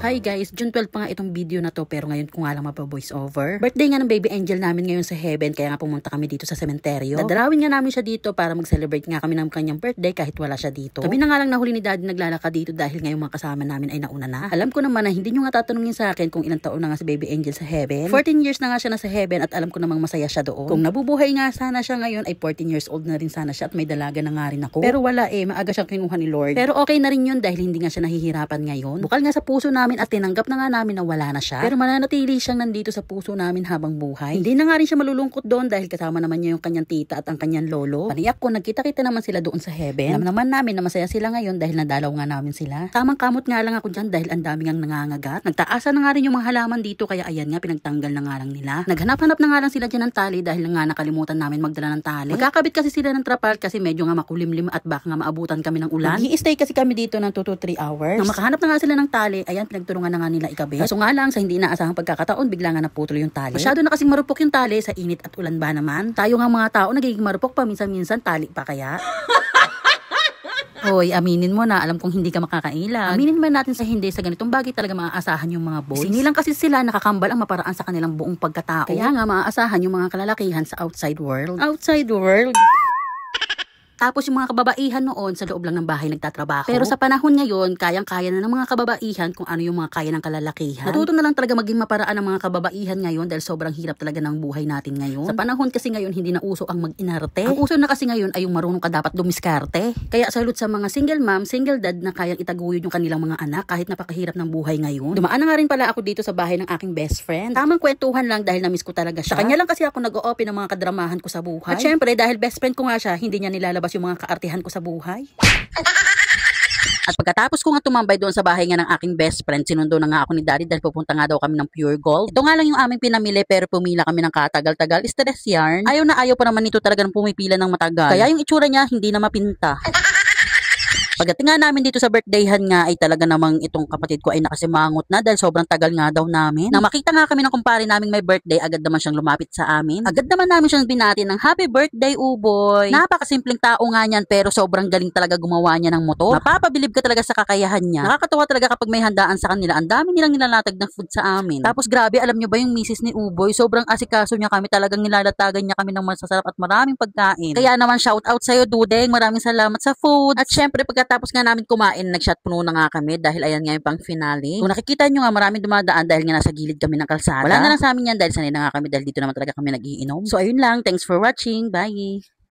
Hi guys, June 12 pa nga itong video na to pero ngayon ko nga lang mapa-voice over. Birthday nga ng baby angel namin ngayon sa heaven kaya nga pumunta kami dito sa sementeryo. Dadalawin nga namin siya dito para mag-celebrate nga kami ng kanyang birthday kahit wala siya dito. Kami na nga lang nahuli ni daddy naglalakad dito dahil ngayong mga kasama namin ay nauna na. Alam ko naman na hindi nyo nga tatanungin sa akin kung ilang taon na nga si baby angel sa heaven. 14 years na nga siya nasa heaven at alam ko namang masaya siya doon. Kung nabubuhay nga sana siya ngayon ay 14 years old na rin sana siya at may dalaga na nga rin ako. Pero wala maaga siyang kinuha ni Lord. Pero okay na rin yun dahil hindi nga siya nahihirapan ngayon. Bukal nga sa puso namin at tinanggap na nga namin na wala na siya. Pero mananatili siyang nandito sa puso namin habang buhay. Hindi na nga rin siya malulungkot doon dahil kasama naman niya yung kanyang tita at ang kanyang lolo. Paniyak ko, nagkita-kita naman sila doon sa heaven. Alam naman namin na masaya sila ngayon dahil nadalaw nga namin sila. Tamang kamot nga lang ako dyan dahil ang daming ang nangangagat. Nagtaasa na nga rin yung mga halaman dito kaya ayan nga pinagtanggal na nga lang nila. Naghanap-hanap na nga lang sila dyan ng tali dahil nga nakalimutan namin magdala ng tali. Magkakabit kasi sila ng trapal kasi medyo nga makulimlim at baka nga maabutan kami ng ulan. Nag-i-stay kasi kami dito ng 2 to 3 hours. Nang makahanap na nga sila ng tali, ayan pinagtulungan na nga nila ikabit. Kaso nga lang sa hindi inaasahang pagkakataon bigla nga naputol yung tali. Masyado na kasing marupok yung tali sa init at ulan ba naman. Tayo nga mga tao nagiging marupok pa minsan-minsan tali pa kaya. Hoy, aminin mo na, alam kong hindi ka makakailan. Aminin man natin sa hindi, sa ganitong bagay talaga maaasahan yung mga boys. Sinilang kasi sila nakakambal ang maparaan sa kanilang buong pagkatao. Kaya nga maaasahan yung mga kalalakihan sa outside world. Outside world? Tapos yung mga kababaihan noon sa loob lang ng bahay nagtatrabaho. Pero sa panahon ngayon, kayang-kaya na ng mga kababaihan kung ano yung mga kaya ng kalalakihan. Natuto na lang talaga maging maparaan ng mga kababaihan ngayon dahil sobrang hirap talaga ng buhay natin ngayon. Sa panahon kasi ngayon hindi na uso ang mag-inarte. Ang uso na kasi ngayon ay yung marunong ka dapat dumiskarte. Kaya salute sa mga single mom, single dad na kayang itaguyod yung kanilang mga anak kahit napakahirap ng buhay ngayon. Dumaan na nga rin pala ako dito sa bahay ng aking best friend. Tamang kwentuhan lang dahil na-miss ko talaga siya. Sa kanya lang kasi ako nag-o-open ng mga kadramahan ko sa buhay. At syempre dahil best friend ko nga siya, hindi niya nilalabas yung mga kaartihan ko sa buhay. At pagkatapos ko nga tumambay doon sa bahay nga ng aking best friend, sinundo na nga ako ni daddy dahil pupunta nga daw kami ng Pure Gold. Ito nga lang yung aming pinamili pero pumila kami ng katagal-tagal. Stress yarn. Ayaw na ayaw pa naman nito talaga ng pumipila ng matagal. Kaya yung itsura niya hindi na mapinta. Pagdating nga namin dito sa birthdayhan nga ay talaga namang itong kapatid ko ay nakasimangot na dahil sobrang tagal nga daw namin. Nang makita nga kami ng kumpare naming may birthday, agad naman siyang lumapit sa amin. Agad naman namin siyang binati ng happy birthday, Uboy. Napakasimpleng tao nga niyan pero sobrang galing talaga gumawa niya ng motor. Mapapabilib ka talaga sa kakayahan niya. Nakakatuwa talaga kapag may handaan sa kanila. Ang dami nilang nilalatag ng food sa amin. Tapos grabe, alam niyo ba yung misis ni Uboy? Sobrang asikaso niya kami. Talagang nilalatagan niya kami ng masasarap at maraming pagkain. Kaya naman shout out sa'yo, Dudeng. Maraming salamat sa food. At syempre pagkatapos nga namin kumain, nag-shot puno na nga kami dahil ayan nga yung pang finale. Kung nakikita nyo nga maraming dumadaan dahil nga nasa gilid kami ng kalsada. Wala na lang sa amin yan dahil sanay na nga kami dahil dito naman talaga kami nagiinom. So ayun lang, thanks for watching, bye!